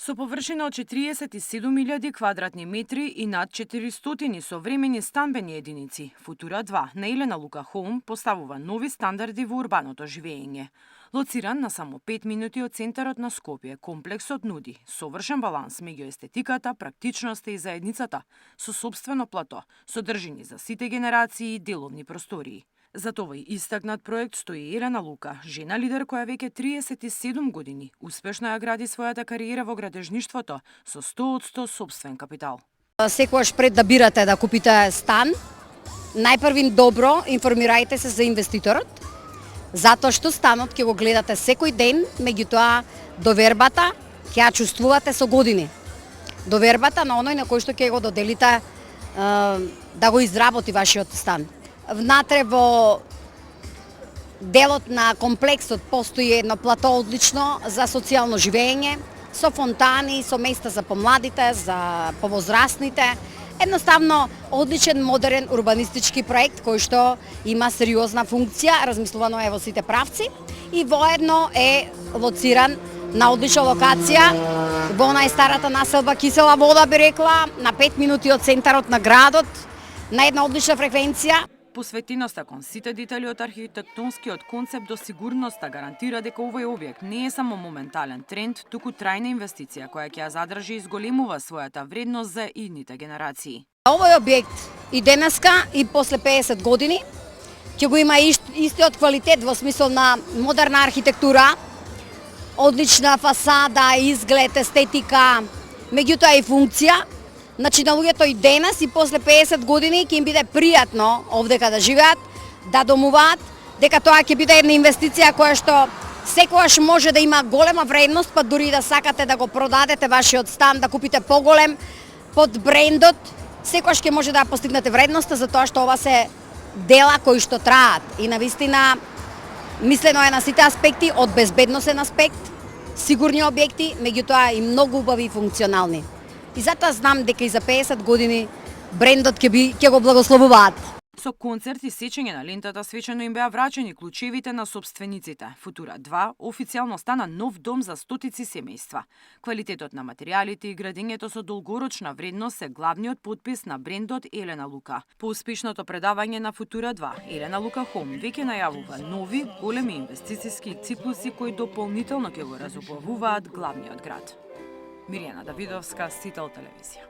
Со површина од 47.000 квадратни метри и над 400 современи станбени единици, Футура 2 на Елена Лука Хоум поставува нови стандарди во урбаното живење. Лоциран на само 5 минути од центарот на Скопје, комплексот нуди совршен баланс меѓу естетиката, практичноста и заедницата, со сопствено плато, содржини за сите генерации и деловни простории. Зад овој истакнат проект стои Елена Лука, жена лидер која веќе 37 години успешно ја гради својата кариера во градежништвото со 100% сопствен капитал. Секогаш пред да бирате да купите стан, најпрви добро информирајте се за инвеститорот, затоа што станот ќе го гледате секој ден, меѓутоа довербата ќе ја чувствувате со години. Довербата на оној на кој што ќе го доделите да го изработи вашиот стан. Внатре во делот на комплексот постои едно плато одлично за социјално живење, со фонтани, со места за помладите, за повозрастните. Едноставно одличен модерен урбанистички проект кој што има сериозна функција, размислувано е во сите правци и воедно е лоциран на одлична локација во најстарата населба Кисела вода, би рекла, на 5 минути од центарот на градот, на една одлична фреквенција. Посветеноста кон сите детали од архитектонскиот концепт до сигурноста гарантира дека овој објект не е само моментален тренд, туку трајна инвестиција која ќе ја задржи и зголемува својата вредност за идните генерации. Овој објект и денеска и после 50 години ќе го има истиот квалитет во смисол на модерна архитектура, одлична фасада, изглед, естетика, меѓутоа и функција. Значи на луѓето и денес и после 50 години ќе им биде пријатно овдека да живеат, да домуваат, дека тоа ќе биде една инвестиција која што секогаш може да има голема вредност, па дури да сакате да го продадете вашиот стан, да купите поголем под брендот, секогаш ќе може да постигнете вредноста за тоа што ова се дела кои што траат. И навистина мислено е на сите аспекти, од безбедносен аспект, сигурни објекти, меѓутоа и многу убави и функционални. И затоа знам дека и за 50 години брендот ќе го благословуваат. Со концерт и сечење на лентата свечено им беа врачени клучевите на собствениците. Футура 2 официјално стана нов дом за стотици семејства. Квалитетот на материјалите и градењето со долгорочна вредност е главниот подпис на брендот Елена Лука. По успешното предавање на Футура 2, Елена Лука Хоум веќе најавува нови големи инвестициски циклуси кои дополнително ќе го разуплавуваат главниот град. Мирјана Давидовска, Сител телевизија.